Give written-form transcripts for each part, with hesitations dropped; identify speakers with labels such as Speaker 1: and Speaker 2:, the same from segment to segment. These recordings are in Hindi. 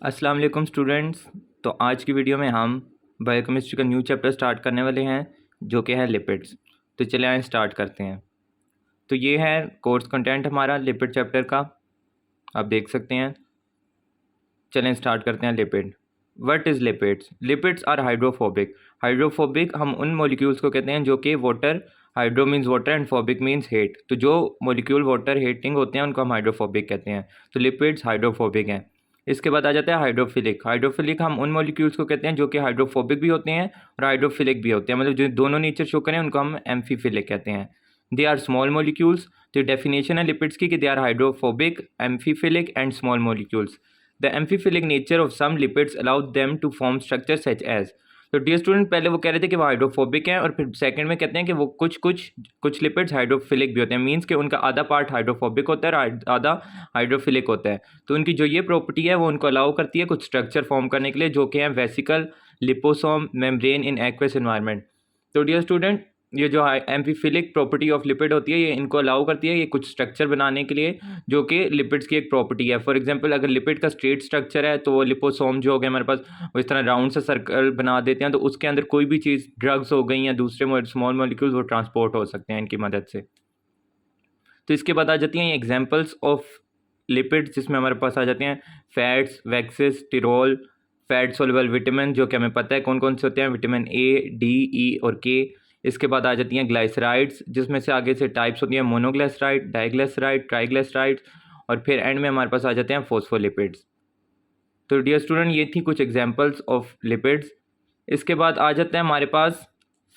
Speaker 1: अस्सलाम वालेकुम स्टूडेंट्स। तो आज की वीडियो में हम बायोकेमिस्ट्री का न्यू चैप्टर स्टार्ट करने वाले हैं जो कि है लिपिड्स। तो चलिए आए स्टार्ट करते हैं। तो ये है कोर्स कंटेंट हमारा लिपिड चैप्टर का, आप देख सकते हैं। चलें स्टार्ट करते हैं। Lipid, what is lipids? Lipids are hydrophobic. Hydrophobic हम उन मॉलिक्यूल्स को कहते हैं जो कि water, hydro means water and phobic means hate. तो जो मॉलिक्यूल वाटर हेटिंग होते हैं उनको हम हाइड्रोफोबिक कहते हैं। तो लिपिड्स हाइड्रोफोबिक हैं। इसके बाद आ जाता है हाइड्रोफिलिक। हाइड्रोफिलिक हम उन मॉलिक्यूल्स को कहते हैं जो कि हाइड्रोफोबिक भी होते हैं और हाइड्रोफिलिक भी होते हैं, मतलब जो दोनों नेचर शो करें उनको हम एम्फीफिलिक कहते हैं। They are small molecules. तो डेफिनेशन है लिपिड्स की कि they are hydrophobic, amphiphilic and small molecules. The amphiphilic nature of some lipids allow them to form structures such as। तो डियर स्टूडेंट, पहले वो कह रहे थे कि वो हाइड्रोफोबिक हैं और फिर सेकंड में कहते हैं कि वो कुछ लिपिड्स हाइड्रोफिलिक भी होते हैं। मींस कि उनका आधा पार्ट हाइड्रोफोबिक होता है और आधा हाइड्रोफिलिक होता है। तो उनकी जो ये प्रॉपर्टी है वो उनको अलाउ करती है कुछ स्ट्रक्चर फॉर्म करने के लिए जो कि हैं vesicle, liposome, membrane in aqueous environment. तो डियर स्टूडेंट, ये जो एम्फीफिलिक प्रॉपर्टी ऑफ लिपिड होती है ये इनको अलाउ करती है ये कुछ स्ट्रक्चर बनाने के लिए जो कि लिपिड्स की एक प्रॉपर्टी है। फॉर एग्जांपल, अगर लिपिड का स्ट्रेट स्ट्रक्चर है तो वो लिपोसोम जो हो गया हमारे पास, वो इस तरह राउंड सा सर्कल बना देते हैं। तो उसके अंदर कोई भी चीज़, ड्रग्स हो गई या दूसरे स्मॉल मॉलिक्यूल्स, वो ट्रांसपोर्ट हो सकते हैं इनकी मदद से। तो इसके बाद आ जाती हैं एग्जाम्पल्स ऑफ लिपिड्स, जिसमें हमारे पास आ जाते हैं fats, waxes, sterol, fat soluble vitamin जो कि हमें पता है कौन कौन से होते हैं, विटामिन ए, डी, ई और के। इसके बाद आ जाती हैं ग्लाइसराइड्स, जिसमें से आगे से टाइप्स होती हैं मोनोग्लिसराइड, डाइग्लिसराइड, ट्राइग्लिसराइड और फिर एंड में हमारे पास आ जाते हैं फॉस्फोलिपिड्स। तो डियर स्टूडेंट, ये थी कुछ एग्जांपल्स ऑफ लिपिड्स। इसके बाद आ जाता है हमारे पास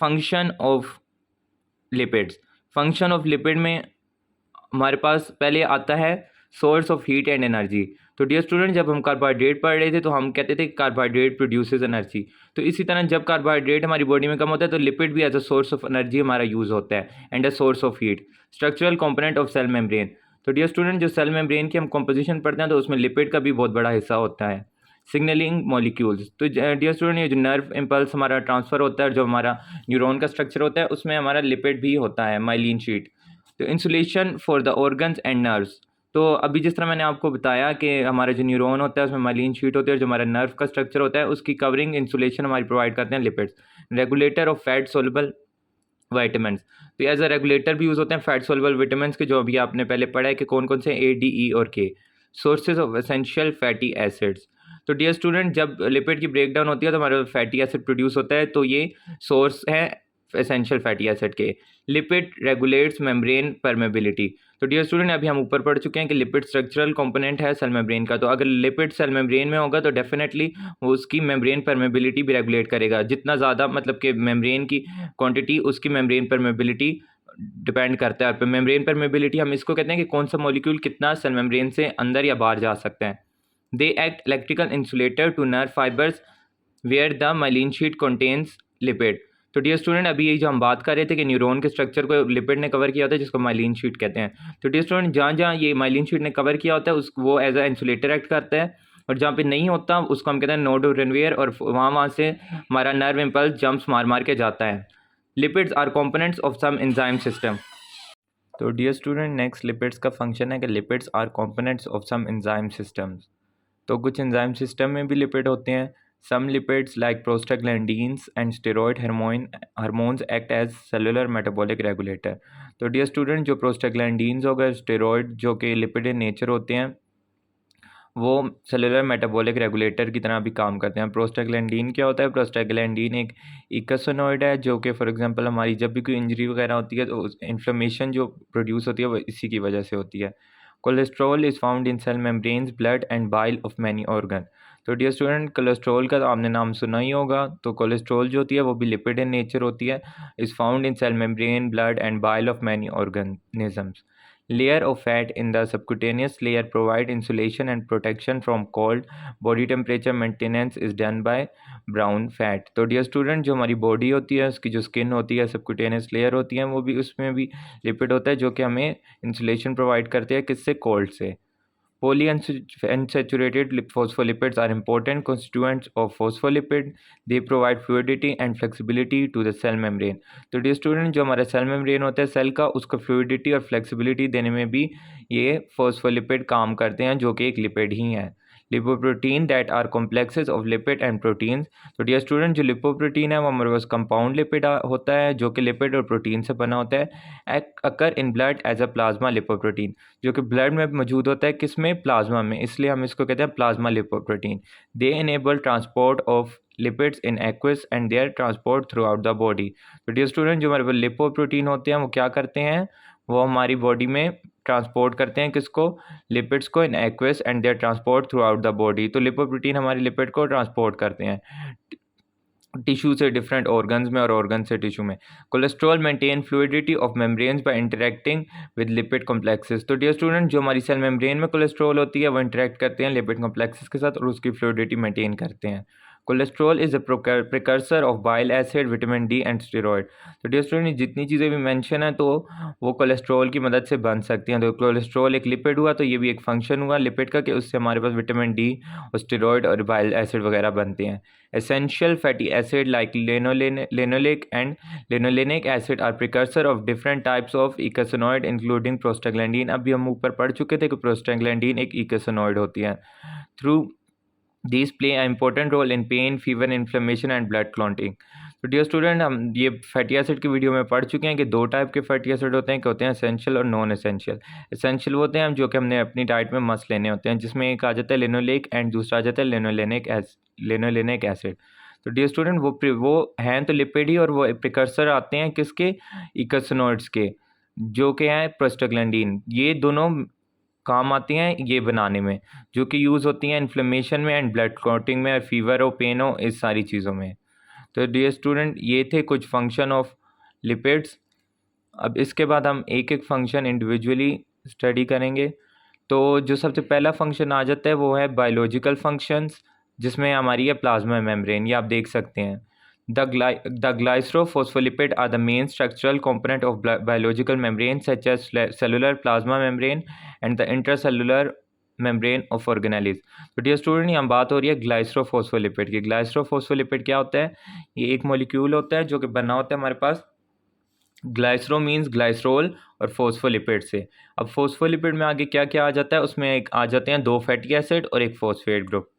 Speaker 1: function of lipids. Function of lipid में हमारे पास पहले आता है source of heat and energy. तो डियर स्टूडेंट, जब हम कार्बोहाइड्रेट पढ़ रहे थे तो हम कहते थे कार्बोहाइड्रेट प्रोड्यूसेस एनर्जी। तो इसी तरह जब कार्बोहाइड्रेट हमारी बॉडी में कम होता है तो लिपिड भी as a source of energy हमारा यूज़ होता है and a source of heat. Structural component of cell membrane. तो डियर स्टूडेंट, जो सेल मेम्ब्रेन की हम कंपोजिशन पढ़ते हैं तो उसमें लिपिड का भी बहुत बड़ा हिस्सा होता है। Signalling molecules. तो डियर स्टूडेंट, ये जो नर्व इम्पल्स हमारा ट्रांसफ़र होता है, जो हमारा न्यूरॉन का स्ट्रक्चर होता है, उसमें हमारा लिपिड भी होता है, माइलिन शीट। तो insulation for the organs and nerves. तो अभी जिस तरह मैंने आपको बताया कि हमारा जो न्यूरॉन होता है उसमें माइलिन शीट होती है और जो हमारा नर्व का स्ट्रक्चर होता है उसकी कवरिंग इंसुलेशन हमारी प्रोवाइड करते हैं lipids. Regulator of fat soluble vitamins. तो एज अ रेगुलेटर भी यूज़ होते हैं फैट सोल्युबल विटामिन्स के, जो अभी आपने पहले पढ़ा है कि कौन कौन से ए, डी, ई और के। Sources of essential fatty acids. तो डियर स्टूडेंट, जब लिपिड की ब्रेकडाउन होती है तो हमारा फैटी एसिड प्रोड्यूस होता है, तो ये सोर्स है एसेंशियल फैटी एसिड के। Lipid regulates membrane permeability. तो डियर स्टूडेंट, अभी हम ऊपर पढ़ चुके हैं कि लिपिड स्ट्रक्चरल कंपोनेंट है सेल मेम्ब्रेन का। तो अगर लिपिड सेल मेम्ब्रेन में होगा तो डेफिनेटली वो उसकी मेम्ब्रेन परमेबिलिटी भी रेगुलेट करेगा। जितना ज़्यादा मतलब कि मेम्ब्रेन की क्वांटिटी, उसकी मेम्ब्रेन परमेबिलिटी डिपेंड करता है। मेम्ब्रेन परमेबिलिटी हम इसको कहते हैं कि कौन सा मॉलिक्यूल कितना सेल मेम्ब्रेन से अंदर या बाहर जा सकता है। They act electrical insulator to nerve fibres where the myelin sheet contains lipid. तो डियर स्टूडेंट, अभी ये जो हम बात कर रहे थे कि न्यूरॉन के स्ट्रक्चर को लिपिड ने कवर किया होता है जिसको माइलिन शीट कहते हैं। तो डियर स्टूडेंट, जहाँ जहाँ ये माइलिन शीट ने कवर किया होता है उस वो एज अ इंसुलेटर एक्ट करता है, और जहाँ पे नहीं होता उसको हम कहते हैं नोड रेनवियर, और वहाँ से हमारा नर्व इम्पल्स जंप्स मार मार के जाता है। Lipids are components of some enzyme system. तो डियर स्टूडेंट, नेक्स्ट लिपिड्स का फंक्शन है कि lipids are components of some enzyme systems. तो कुछ एंजाइम सिस्टम में भी लिपिड होते हैं। Some lipids like prostaglandins and steroid hormones act as cellular metabolic regulator. तो डियर स्टूडेंट, जो प्रोस्टाग्लैंडीन्स हो गए, स्टेरॉयड जो कि लिपिड इन नेचर होते हैं, वो सेलुलर मेटाबॉलिक रेगुलेटर की तरह भी काम करते हैं। प्रोस्टाग्लैंडीन क्या होता है? प्रोस्टाग्लैंडीन एक इकोसिनोइड है जो कि फॉर एग्जांपल हमारी जब भी कोई इंजरी वगैरह होती है तो इन्फ्लेमेशन जो प्रोड्यूस होती है वो इसी की वजह से होती है। Cholesterol is found in cell membranes, blood and bile of many organ. तो डियर स्टूडेंट, कोलेस्ट्रॉल का तो आपने नाम सुना ही होगा। तो कोलेस्ट्रॉल जो होती है वो भी लिपिड इन नेचर होती है। Is found in cell membrane, blood and bile of many organisms. Layer of fat in the subcutaneous layer provide insulation and protection from cold. Body temperature maintenance is done by brown fat. तो डियर स्टूडेंट, जो हमारी बॉडी होती है उसकी जो स्किन होती है, सबक्यूटेनियस लेयर होती है, वो भी उसमें भी लिपिड होता है जो कि हमें इंसुलेशन प्रोवाइड करते हैं किससे? कोल्ड से। Polyunsaturated phospholipids are important constituents of phospholipid. They provide fluidity and flexibility to the cell membrane. तो डियर स्टूडेंट, जो हमारा सेल मेम्ब्रेन होता है सेल का, उसको फ्लूइडिटी और फ्लेक्सिबिलिटी देने में भी ये फॉस्फोलिपिड काम करते हैं जो कि एक लिपिड ही है। Lipoprotein that are complexes of lipid and proteins. तो डियर स्टूडेंट, जो लिपोप्रोटीन है वो हमारे पास कंपाउंड लिपिड होता है जो कि लिपिड और प्रोटीन से बना होता है। Occur in blood as a plasma lipoprotein, जो कि ब्लड में मौजूद होता है, किसमें, प्लाज्मा में, इसलिए हम इसको कहते हैं plasma lipoprotein. They enable transport of lipids in aqueous and there transport through out the body. तो डियर स्टूडेंट, जो हमारे पास लिपोप्रोटीन होते हैं वो क्या करते हैं, वो हमारी बॉडी में ट्रांसपोर्ट करते हैं किसको, लिपिड्स को, in aqueous and there transport through out the body. तो लिपोप्रोटीन हमारी लिपिड को ट्रांसपोर्ट करते हैं टिश्यू से डिफरेंट ऑर्गन्स में और ऑर्गन से टिश्यू में। Cholesterol maintain fluidity of membranes by interacting with lipid complexes. तो डियर स्टूडेंट, जो हमारी सेल मेम्ब्रेन में कोलेस्ट्रॉल होती है वो इंटरेक्ट करते हैं लिपिड कॉम्प्लेक्सेस के साथ और उसकी फ्लूइडिटी मेंटेन करते हैं। Cholesterol is a precursor of bile acid, vitamin D and steroid. तो डियर स्टूडेंट, जितनी चीज़ें भी मेंशन है तो वो कोलेस्ट्रॉल की मदद से बन सकती हैं। तो कोलेस्ट्रॉल एक लिपिड हुआ, तो ये भी एक फंक्शन हुआ लिपिड का कि उससे हमारे पास विटामिन डी और स्टेरॉयड और बाइल एसिड वगैरह बनते हैं। Essential fatty acid like linoleic and linolenic acid are precursor of different types of eicosanoid including prostaglandin. अभी हम ऊपर पढ़ चुके थे कि प्रोस्टाग्लैंडीन एक इकोसोनॉइड होती है। Through These play an important role in pain, fever, inflammation and blood clotting. तो डियर स्टूडेंट, हम ये फैटी एसिड की वीडियो में पढ़ चुके हैं कि दो टाइप के फैटी एसिड होते हैं, क्या होते हैं, एसेंशियल और नॉन एसेंशियल। एसेंशियल होते हैं जो कि हमने अपनी डाइट में मस्ट लेने होते हैं, जिसमें एक आ जाता है लिनोलेक एंड दूसरा आ जाता है लेनोलेनिक एसिड। तो डियर स्टूडेंट, वो हैं तो लिपिड ही और वो प्रिकर्सर आते हैं किसके, इकोसोनॉइड्स के, जो कि हैं प्रोस्टाग्लैंडीन। ये दोनों काम आती हैं ये बनाने में, जो कि यूज़ होती हैं इन्फ्लेमेशन में एंड ब्लड क्लॉटिंग में, फीवर हो, पेन हो, इस सारी चीज़ों में। तो डियर स्टूडेंट, ये थे कुछ फंक्शन ऑफ लिपिड्स। अब इसके बाद हम एक एक फंक्शन इंडिविजुअली स्टडी करेंगे। तो जो सबसे पहला फंक्शन आ जाता है वो है बायोलॉजिकल फंक्शंस, जिसमें हमारी है प्लाज्मा मेम्ब्रेन, ये आप देख सकते हैं। The glycerophospholipid are the main structural component of biological membranes such as cellular plasma membrane and the intracellular membrane of organelles। तो डियर स्टूडेंट, यहाँ बात हो रही है ग्लाइसरोफोस्फोलिपिड की। ग्लाइसरोफोस्फोलिपिड क्या होता है, ये एक मॉलिक्यूल होता है जो कि बना होता है हमारे पास, ग्लाइसरो मीन्स ग्लाइसरोल और फोस्फोलिपिड से। अब फोस्फोलिपिड में आगे क्या क्या आ जाता है, उसमें एक आ जाते हैं दो फैटी एसिड और एक फॉस्फेट ग्रुप।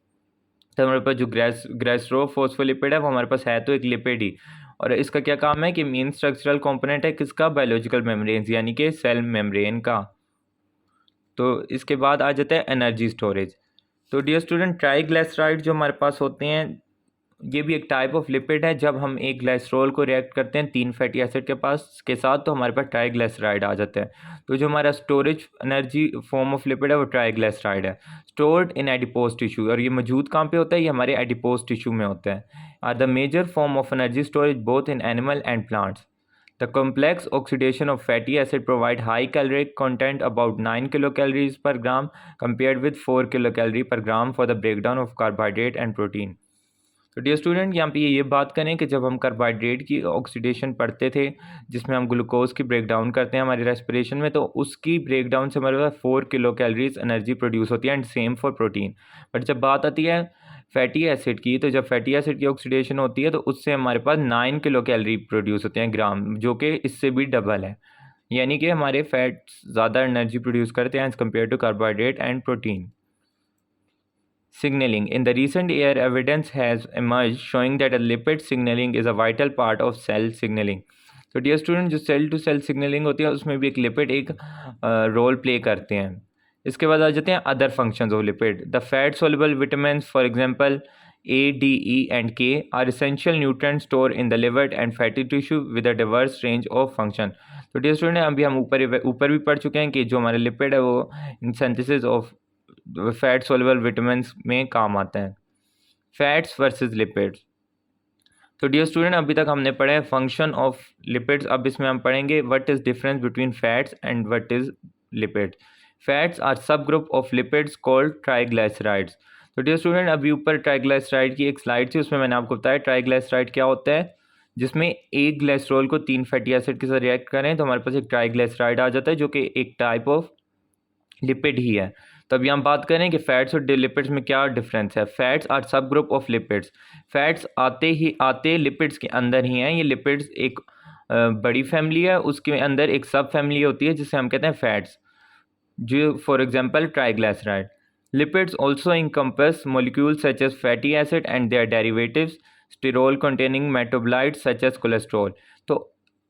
Speaker 1: तो हमारे पास जो ग्लाइसरोफोस्फोलिपिड है वो हमारे पास है तो एक लिपिड ही, और इसका क्या काम है कि मेन स्ट्रक्चरल कंपोनेंट है किसका, बायोलॉजिकल मेम्ब्रेन्स यानी कि सेल मेम्ब्रेन का। तो इसके बाद आ जाता है एनर्जी स्टोरेज। तो डियर स्टूडेंट, ट्राइग्लिसराइड जो हमारे पास होते हैं ये भी एक टाइप ऑफ लिपिड है। जब हम एक ग्लाइसरोल को रिएक्ट करते हैं तीन फैटी एसिड के साथ तो हमारे पास ट्राइग्लिसराइड आ जाता है। तो जो हमारा storage energy form of lipid है वो ट्राइग्लिसराइड है, स्टोर्ड इन एडिपोज टिश्यू। और ये मौजूद कहाँ पे होता है, ये हमारे एडिपोज टिश्यू में होता है। Are the major form of energy storage both in animal and plants. The complex oxidation of fatty acid provide high caloric content, about 9 kilocalories per gram compared with 4 kilocalorie per gram for the breakdown of carbohydrate and protein। तो डियर स्टूडेंट, यहाँ पे ये बात करें कि जब हम कार्बोहाइड्रेट की ऑक्सीडेशन पढ़ते थे, जिसमें हम ग्लूकोज की ब्रेकडाउन करते हैं हमारी रेस्पिरेशन में, तो उसकी ब्रेकडाउन से हमारे पास 4 किलो कैलोरीज एनर्जी प्रोड्यूस होती है, and same for protein. But जब बात आती है फैटी एसिड की, तो जब फैटी एसिड की ऑक्सीडेशन होती है तो उससे हमारे पास 9 किलो कैलोरी प्रोड्यूस होते हैं ग्राम, जो कि इससे भी डबल है। यानी कि हमारे फैट्स ज़्यादा एनर्जी प्रोड्यूस करते हैं as compare to carbohydrate and protein. Signaling. In the recent year, evidence has emerged showing that a lipid signaling is a vital part of cell signaling। तो डियर स्टूडेंट, जो सेल टू सेल सिग्नलिंग होती है उसमें भी एक लिपिड एक रोल प्ले करते हैं। इसके बाद आ जाते हैं other functions of lipid. The fat soluble vitamin for example A, D, E and K are essential nutrients stored in the liver and fatty tissue with a diverse range of function। तो डियर स्टूडेंट, अभी हम ऊपर भी पढ़ चुके हैं कि जो हमारे लिपिड है वो in synthesis of fat soluble vitamins में काम आता है। Fats versus lipids. तो डियर स्टूडेंट, अभी तक हमने पढ़ा है फंक्शन ऑफ लिपिड्स। अब इसमें हम पढ़ेंगे what is difference between fats and what is lipid. Fats are sub group of lipids called triglycerides. तो डियर स्टूडेंट, अभी ऊपर ट्राइग्लिसराइड की एक स्लाइड थी, उसमें मैंने आपको बताया ट्राइग्लिसराइड क्या होता है, जिसमें एक ग्लाइसरोल को तीन फैटी एसिड के साथ रिएक्ट करें तो हमारे पास एक ट्राइग्लिसराइड आ जाता है, जो कि एक टाइप ऑफ लिपिड ही है। तो अभी हम बात करें कि फैट्स और लिपिड्स में क्या डिफरेंस है। Fats are sub group of lipids. Fats आते लिपिड्स के अंदर ही हैं। ये लिपिड्स एक बड़ी फैमिली है, उसके अंदर एक सब फैमिली होती है जिसे हम कहते हैं फैट्स, जो for example triglyceride. Lipids also encompass molecules such as fatty acid and their derivatives, sterol containing metabolites such as cholesterol. तो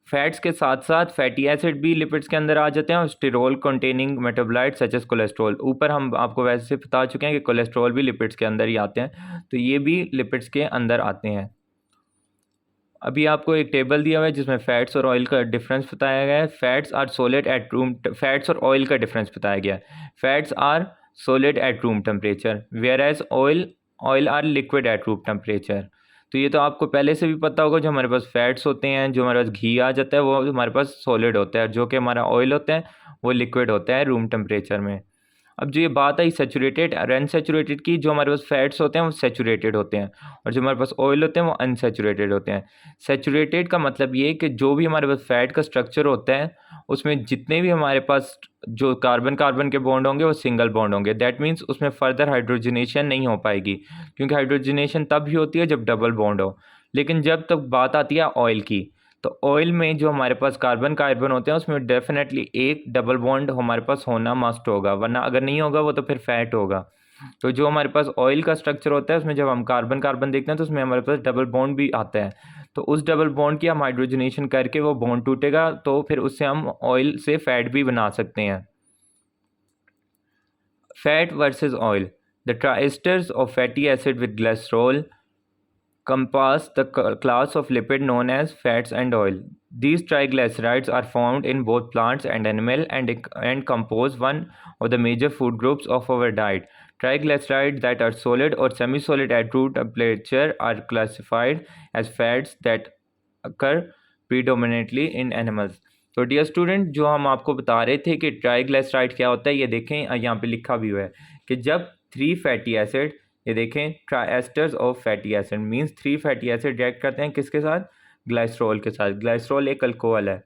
Speaker 1: फैट्स के साथ साथ फैटी एसिड भी लिपिड्स के अंदर आ जाते हैं और sterol containing metabolite such as cholesterol. ऊपर हम आपको वैसे बता चुके हैं कि कोलेस्ट्रॉल भी लिपिड्स के अंदर ही आते हैं, तो ये भी लिपिड्स के अंदर आते हैं. अभी आपको एक टेबल दिया हुआ है जिसमें फैट्स और ऑयल का डिफरेंस बताया गया है. Fats are solid at room, fats और ऑयल का डिफरेंस बताया गया है. Fats are solid at room temperature whereas oil are liquid at room temperature. तो ये तो आपको पहले से भी पता होगा. जो हमारे पास फैट्स होते हैं, जो हमारे पास घी आ जाता है, वो हमारे पास सॉलिड होता है. जो कि हमारा ऑयल होता है वो लिक्विड होता है रूम टेम्परेचर में. अब जो ये बात आई सेचूरेटेड और अनसेचूरेटेड की, जो हमारे पास फैट्स होते हैं वो सेचूरेटेड होते हैं और जो हमारे पास ऑयल होते हैं वो अनसेचूरेटेड होते हैं. सेचूरेटेड का मतलब ये कि जो भी हमारे पास फैट का स्ट्रक्चर होता है उसमें जितने भी हमारे पास जो कार्बन कार्बन के बॉन्ड होंगे वो सिंगल बॉन्ड होंगे. दैट मीन्स उसमें फर्दर हाइड्रोजनेशन नहीं हो पाएगी, क्योंकि हाइड्रोजनेशन तब भी होती है जब डबल बॉन्ड हो. लेकिन जब तक बात आती है ऑयल की, तो ऑयल में जो हमारे पास कार्बन कार्बन होते हैं उसमें डेफिनेटली एक डबल बॉन्ड हमारे पास होना मस्ट होगा, वरना अगर नहीं होगा वो तो फिर फैट होगा. तो जो हमारे पास ऑयल का स्ट्रक्चर होता है उसमें जब हम कार्बन कार्बन देखते हैं तो उसमें हमारे पास डबल बॉन्ड भी आता है. तो उस डबल बॉन्ड की हम हाइड्रोजनेशन करके वो बॉन्ड टूटेगा, तो फिर उससे हम ऑयल से फैट भी बना सकते हैं. Fat versus oil. The triesters of fatty acid with glycerol compass the class of lipid known as fats and oil. These triglycerides are found in both plants and animal and compose one of the major food groups of our diet. Triglycerides that are solid or semi-solid at room temperature are classified as fats that occur predominantly in animals. तो डियर स्टूडेंट, जो हम आपको बता रहे थे कि ट्राइग्लिसराइड क्या होता है, ये देखें यहाँ पे लिखा भी हुआ है कि जब 3 फैटी एसिड, ये देखें triesters of fatty acid means 3 fatty acid react करते हैं किसके साथ? ग्लाइसरॉल के साथ. ग्लाइसरॉल एक अल्कोहल है.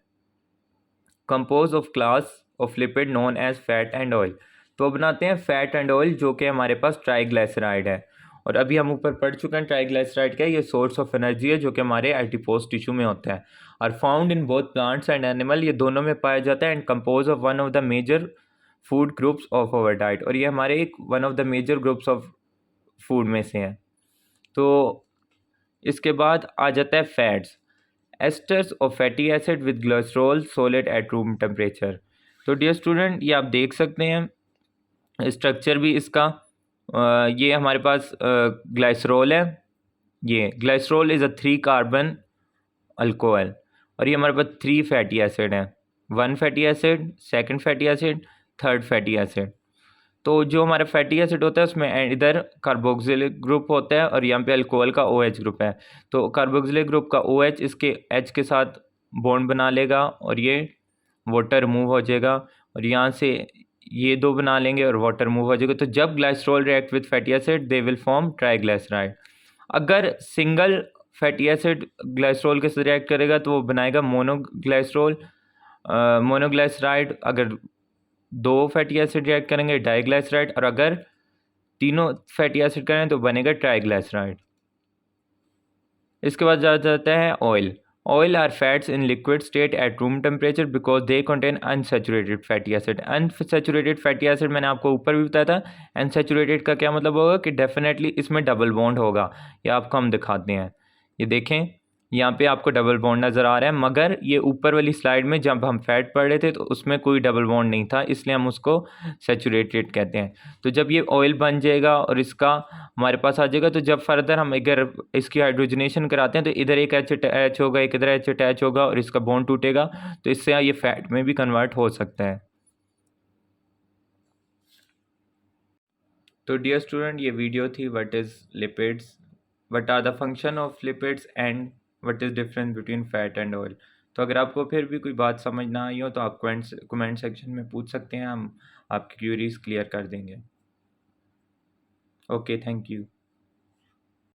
Speaker 1: Compose of class of lipid known as fat and oil. तो बनाते हैं फैट एंड ऑयल, जो कि हमारे पास ट्राइग्लिसराइड है. और अभी हम ऊपर पढ़ चुके हैं ट्राइग्लिसराइड का ये सोर्स ऑफ एनर्जी है जो कि हमारे एडिपोज टिश्यू में होता है. और found in both plants and animal, ये दोनों में पाया जाता है. And compose of one of the major food groups of our diet, और ये हमारे एक one of the major groups of food में से हैं. तो इसके बाद आ जाता है fats. Esters of fatty acid with glycerol solid at room temperature. तो डियर स्टूडेंट, ये आप देख सकते हैं स्ट्रक्चर भी इसका. ये हमारे पास ग्लाइसरॉल है. ये glycerol is a 3 carbon alcohol, और ये हमारे पास 3 फैटी एसिड हैं. 1 fatty acid, 2nd fatty acid, 3rd fatty acid. तो जो हमारा फैटी एसिड होता है उसमें इधर कार्बोक्सिलिक ग्रुप होता है और यहाँ पे अल्कोहल का OH ग्रुप है. तो कार्बोक्सिलिक ग्रुप का OH इसके H के साथ बॉन्ड बना लेगा और ये वाटर रिमूव हो जाएगा, और यहाँ से ये दो बना लेंगे और वाटर रिमूव हो जाएगा. तो जब glycerol react with fatty acid they will form triglyceride. अगर सिंगल फैटी एसिड ग्लाइसरॉल के साथ रिएक्ट करेगा तो वो बनाएगा मोनोग्लाइसराइड. अगर 2 फैटी एसिड रिएक्ट करेंगे डाइग्लिसराइड, और अगर तीनों फैटी एसिड करें तो बनेगा ट्राइग्लिसराइड. इसके बाद जाता है oil. Oil are fats in liquid state at room temperature because they contain unsaturated fatty acid. Unsaturated fatty acid मैंने आपको ऊपर भी बताया था. अनसेचुरेटेड का क्या मतलब होगा कि डेफिनेटली इसमें डबल बॉन्ड होगा. ये आपको हम दिखाते हैं. ये देखें यहाँ पे आपको डबल बॉन्ड नज़र आ रहा है, मगर ये ऊपर वाली स्लाइड में जब हम फैट पढ़ रहे थे तो उसमें कोई डबल बॉन्ड नहीं था, इसलिए हम उसको सेचुरेटेड कहते हैं. तो जब ये ऑयल बन जाएगा और इसका हमारे पास आ जाएगा, तो जब फर्दर हम अगर इसकी हाइड्रोजनेशन कराते हैं तो इधर एक H होगा, एक इधर H अटैच होगा और इसका बॉन्ड टूटेगा, तो इससे ये फैट में भी कन्वर्ट हो सकता है. तो डियर स्टूडेंट, ये वीडियो थी what is lipids, what are the function of lipids and what is difference between fat and oil. तो अगर आपको फिर भी कोई बात समझ ना आई हो तो आप कमेंट सेक्शन में पूछ सकते हैं, हम आपकी क्यूरीज क्लियर कर देंगे. Okay, thank you.